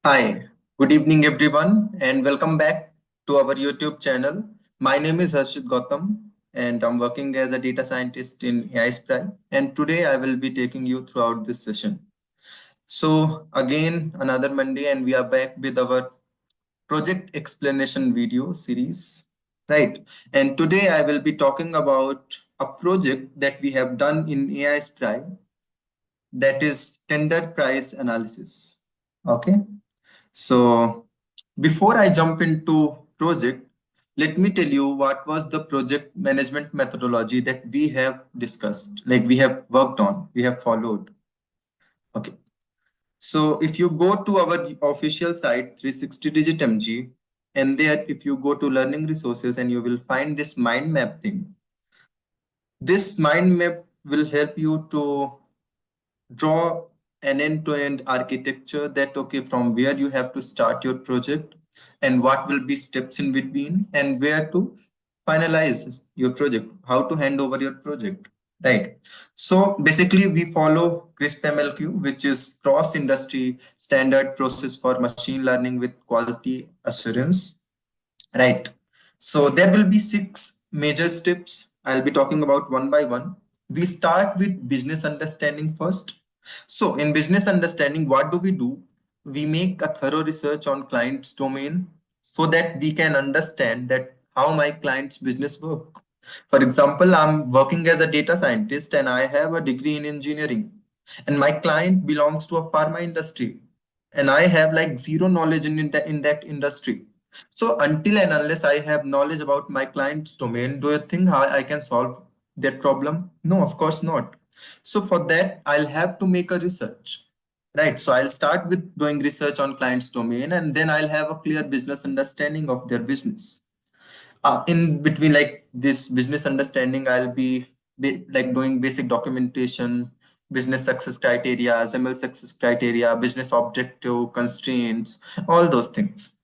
Hi, good evening everyone, and welcome back to our YouTube channel. My name is Harshit Gautam, and I'm working as a data scientist in AiSPRY. And today I will be taking you throughout this session. So, again, another Monday, and we are back with our project explanation video series, right? And today I will be talking about a project that we have done in AiSPRY, that is tender price analysis. Okay. So before I jump into project, let me tell you what was the project management methodology that we have discussed, like we have worked on, we have followed. Okay. So if you go to our official site, 360DigiTMG, and there if you go to learning resources and you will find this mind map thing. This mind map will help you to draw an end-to-end architecture that okay from where you have to start your project and what will be steps in between and where to finalize your project, how to hand over your project, right? So basically we follow crisp mlq, which is cross industry standard process for machine learning with quality assurance, right? So there will be six major steps. I'll be talking about one by one. We start with business understanding first. So in business understanding, what do? We make a thorough research on client's domain so that we can understand that how my client's business work. For example, I'm working as a data scientist and I have a degree in engineering, and my client belongs to a pharma industry and I have like zero knowledge in that industry. So until and unless I have knowledge about my client's domain, do you think how I can solve that problem? No, of course not. So for that, I'll have to make a research, right? So I'll start with doing research on client's domain, and then I'll have a clear business understanding of their business. In between, like this business understanding, I'll be like doing basic documentation, business success criteria, ML success criteria, business objective constraints, all those things.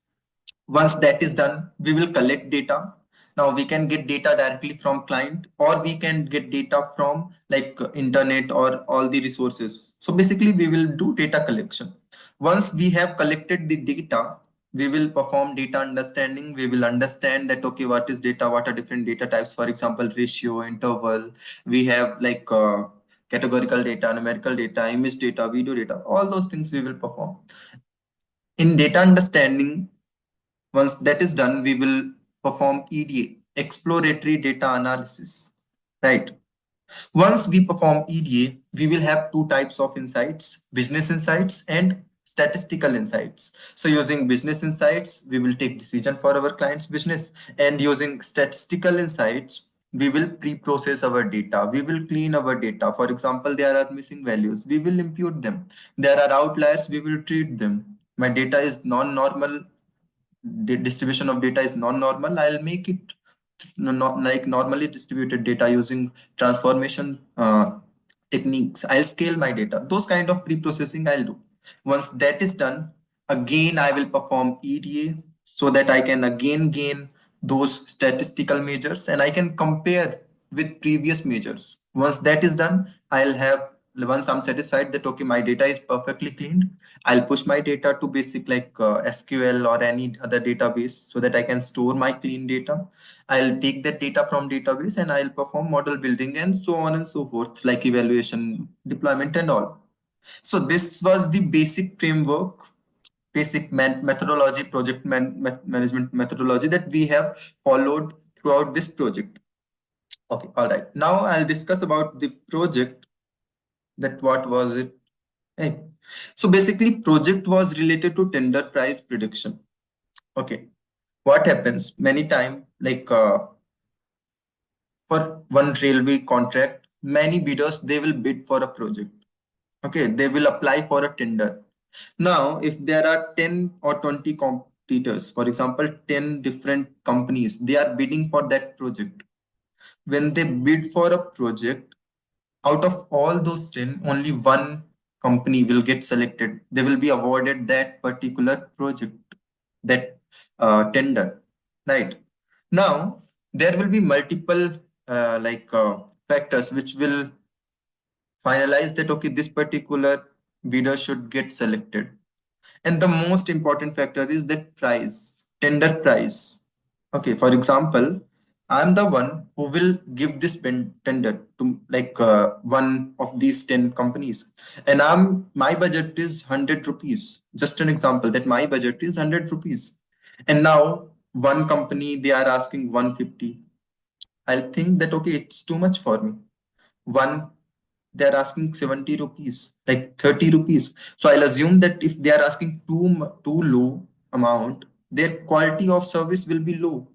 Once that is done, we will collect data. Now we can get data directly from client or we can get data from like internet or all the resources. So basically we will do data collection. Once we have collected the data, we will perform data understanding. We will understand that, okay, what is data? What are different data types? For example, ratio, interval. We have like categorical data, numerical data, image data, video data, all those things we will perform. In data understanding, once that is done, we will perform EDA, exploratory data analysis, right? Once we perform EDA, we will have two types of insights, business insights and statistical insights. So using business insights, we will take decision for our client's business, and using statistical insights, we will pre-process our data. We will clean our data. For example, there are missing values. We will impute them. There are outliers. We will treat them. My data is non-normal, the distribution of data is non-normal, I'll make it not like normally distributed data using transformation techniques. I'll scale my data. Those kind of pre-processing I'll do. Once that is done, again I will perform EDA so that I can again gain those statistical measures and I can compare with previous measures. Once that is done, I'll have once I'm satisfied that okay, my data is perfectly cleaned, I'll push my data to basic like SQL or any other database so that I can store my clean data. I'll take that data from database and I'll perform model building and so on and so forth, like evaluation, deployment and all. So this was the basic framework, basic methodology, project management methodology that we have followed throughout this project. Okay, all right. Now I'll discuss about the project, that what was it. Right. So basically project was related to tender price prediction. Okay. What happens many time, like for one railway contract, many bidders, they will bid for a project. Okay. They will apply for a tender. Now, if there are 10 or 20 competitors, for example, 10 different companies, they are bidding for that project. When they bid for a project, out of all those 10, only one company will get selected. They will be awarded that particular project, that tender, right? Now, there will be multiple factors which will finalize that, okay, this particular bidder should get selected. And the most important factor is that price, tender price. Okay, for example, I'm the one who will give this tender to one of these 10 companies. And my budget is 100 rupees. Just an example that my budget is 100 rupees. And now one company, they are asking 150. I'll think that, okay, it's too much for me. One, they're asking 70 rupees, like 30 rupees. So I'll assume that if they are asking too low amount, their quality of service will be low.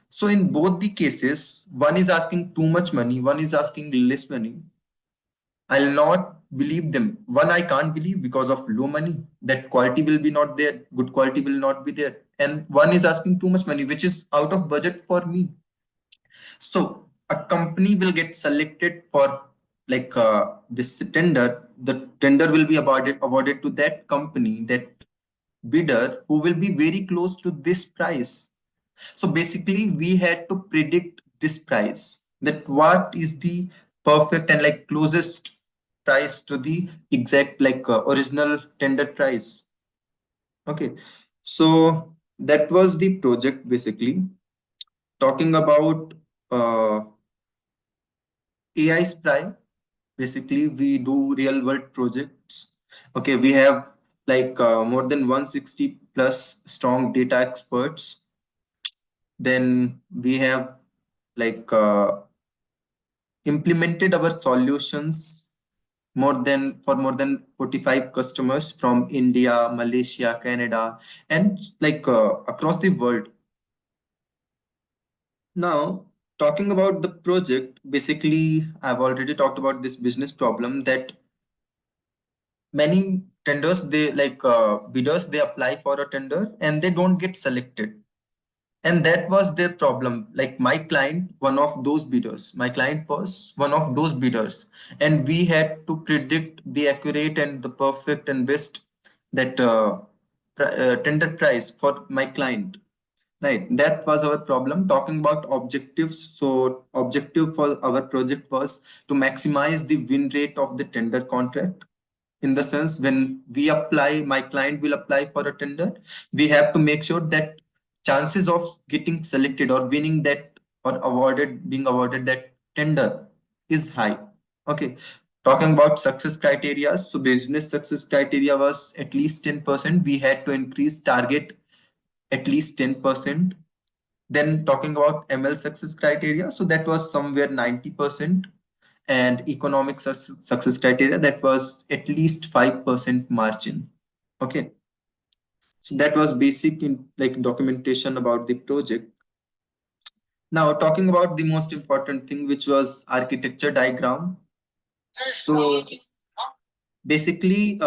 So in both the cases, one is asking too much money, one is asking less money. I'll not believe them. One, I can't believe because of low money. That quality will be not there. Good quality will not be there. And one is asking too much money, which is out of budget for me. So a company will get selected for this tender. The tender will be awarded to that company, that bidder who will be very close to this price. So basically, we had to predict this price, that what is the perfect and like closest price to the exact original tender price. Okay, so that was the project basically. Talking about uh, AiSPRY, basically we do real world projects. Okay, we have more than 160 plus strong data experts. Then we have like implemented our solutions more than 45 customers from India, Malaysia, Canada, and across the world. Now, talking about the project, basically, I've already talked about this business problem that many tenders, they bidders, they apply for a tender and they don't get selected. And that was their problem. Like my client was one of those bidders, and we had to predict the accurate and the perfect and best that tender price for my client. Right, that was our problem. Talking about objectives, so objective for our project was to maximize the win rate of the tender contract. In the sense, when we apply, my client will apply for a tender, we have to make sure that chances of getting selected or winning that or being awarded that tender is high. Okay. Talking about success criteria, so business success criteria was at least 10%. We had to increase target at least 10%. Then talking about ML success criteria, so that was somewhere 90%, and economic success criteria, that was at least 5% margin. Okay, so that was basic in like documentation about the project. Now talking about the most important thing, which was architecture diagram. So basically,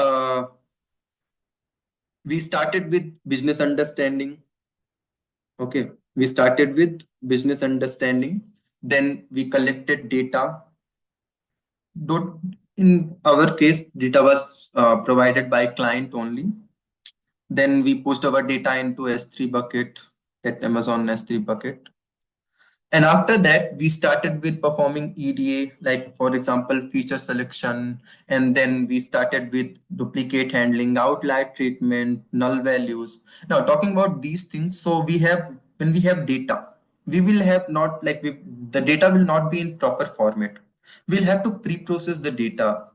we started with business understanding. Okay, we started with business understanding. Then we collected data. In our case, data was provided by client only. Then we pushed our data into S3 bucket, that Amazon S3 bucket. And after that, we started with performing EDA, like for example, feature selection. And then we started with duplicate handling, outlier treatment, null values. Now, talking about these things, so when we have data, we will have not the data will not be in proper format. We'll have to pre-process the data.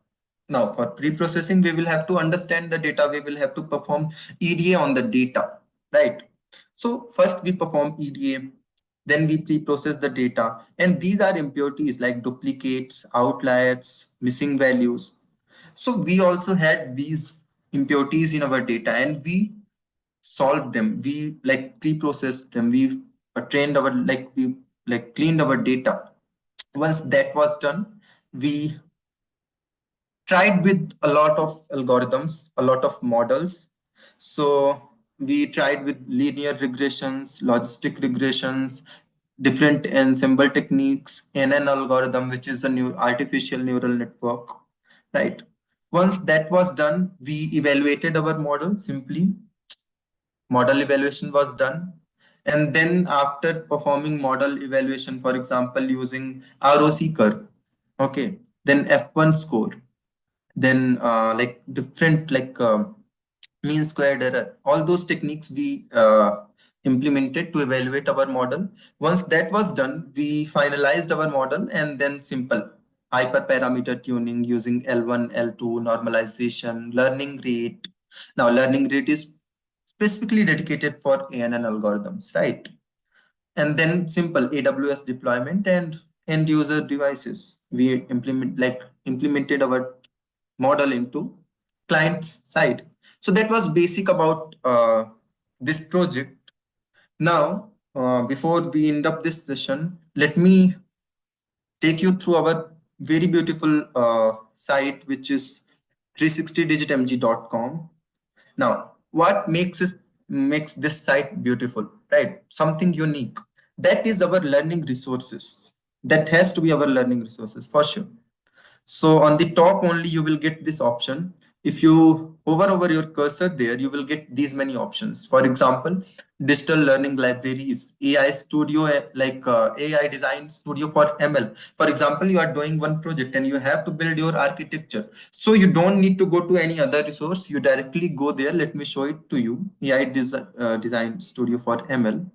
Now, for pre-processing, we will have to understand the data. We will have to perform EDA on the data, right? So first we perform EDA, then we pre-process the data. And these are impurities like duplicates, outliers, missing values. So we also had these impurities in our data and we solved them. We pre-processed them. We trained our, we cleaned our data. Once that was done, we tried with a lot of algorithms, a lot of models. So we tried with linear regressions, logistic regressions, different ensemble techniques, NN algorithm, which is a new artificial neural network, right? Once that was done, we evaluated our model simply. Model evaluation was done. And then after performing model evaluation, for example, using ROC curve, okay, then F1 score, then different mean squared error, all those techniques we implemented to evaluate our model. Once that was done, we finalized our model, and then simple hyperparameter tuning using L1, L2, normalization, learning rate. Now, learning rate is specifically dedicated for ANN algorithms, right? And then simple AWS deployment and end user devices. We implemented our model into client's side. So that was basic about this project. Now, before we end up this session, let me take you through our very beautiful site, which is 360digitmg.com. Now, what makes this site beautiful, right? Something unique. That is our learning resources. That has to be our learning resources for sure. So on the top only, you will get this option. If you hover over your cursor there, you will get these many options. For example, digital learning libraries, AI studio, AI design studio for ML. For example, you are doing one project and you have to build your architecture. So you don't need to go to any other resource. You directly go there. Let me show it to you. Design studio for ML.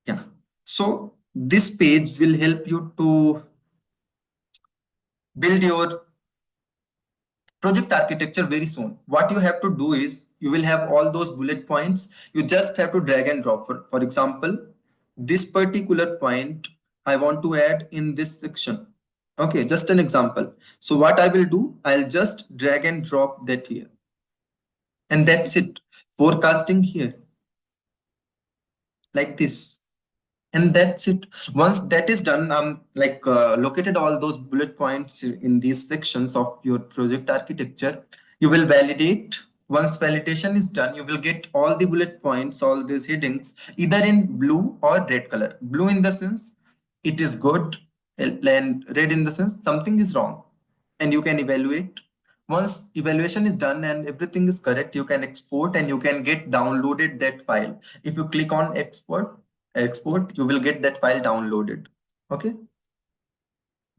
Yeah. So this page will help you to build your project architecture very soon. What you have to do is you will have all those bullet points. You just have to drag and drop. For example, this particular point I want to add in this section. Okay, just an example. So what I will do, I'll just drag and drop that here. And that's it. Forecasting here, like this. And that's it. Once that is done, located all those bullet points in these sections of your project architecture. You will validate. Once validation is done, you will get all the bullet points, all these headings, either in blue or red color. Blue in the sense it is good, and red in the sense something is wrong, and you can evaluate. Once evaluation is done and everything is correct, you can export and you can get downloaded that file. If you click on export, you will get that file downloaded. Okay.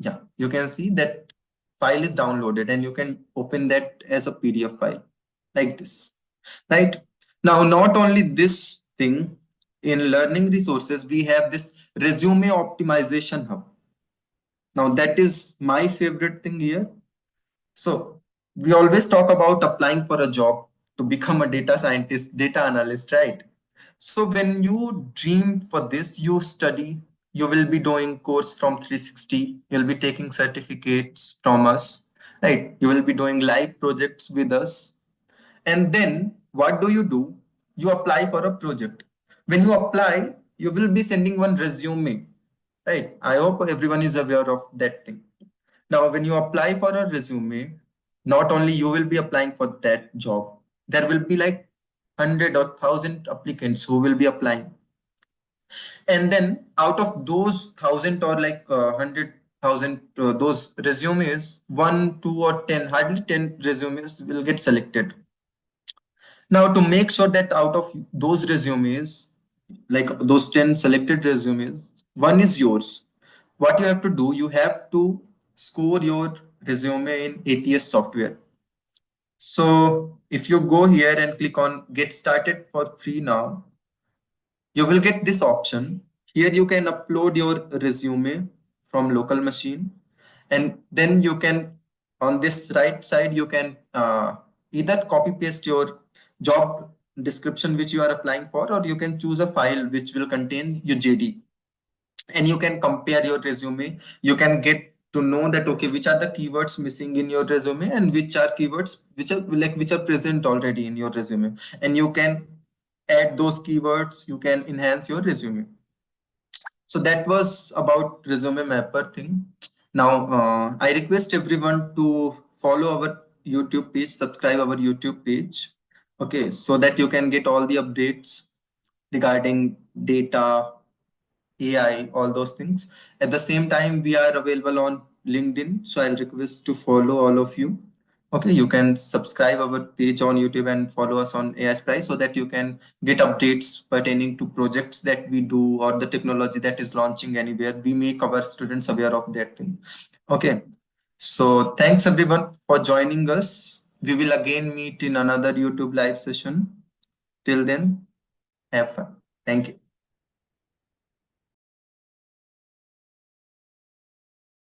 Yeah, you can see that file is downloaded and you can open that as a PDF file like this, right? Now, not only this thing, in learning resources, we have this resume optimization hub. Now, that is my favorite thing here. So we always talk about applying for a job to become a data scientist, data analyst, right? So when you dream for this, you study, you will be doing course from 360, you'll be taking certificates from us, right? You will be doing live projects with us. And then what do? You apply for a project. When you apply, you will be sending one resume, right? I hope everyone is aware of that thing. Now, when you apply for a resume, not only you will be applying for that job, there will be like 100 or 1,000 applicants who will be applying. And then out of those 1,000 or 100,000, those resumes, one, two, or 10, hardly 10 resumes will get selected. Now, to make sure that out of those resumes, like those 10 selected resumes, one is yours. What you have to do, you have to score your resume in ATS software. So if you go here and click on get started for free now, you will get this option. Here you can upload your resume from local machine, and then you can, on this right side, you can either copy paste your job description which you are applying for, or you can choose a file which will contain your JD, and you can compare your resume. You can get to know that okay, which are the keywords missing in your resume and which are keywords which are present already in your resume, and you can add those keywords, you can enhance your resume. So that was about resume mapper thing. Now I request everyone to follow our YouTube page, subscribe our YouTube page, okay, so that you can get all the updates regarding data, AI, all those things. At the same time, we are available on LinkedIn, so I'll request to follow all of you. Okay, you can subscribe our page on YouTube and follow us on AiSPRY so that you can get updates pertaining to projects that we do or the technology that is launching anywhere. We make our students aware of that thing. Okay, so thanks everyone for joining us. We will again meet in another YouTube live session. Till then, have fun. Thank you.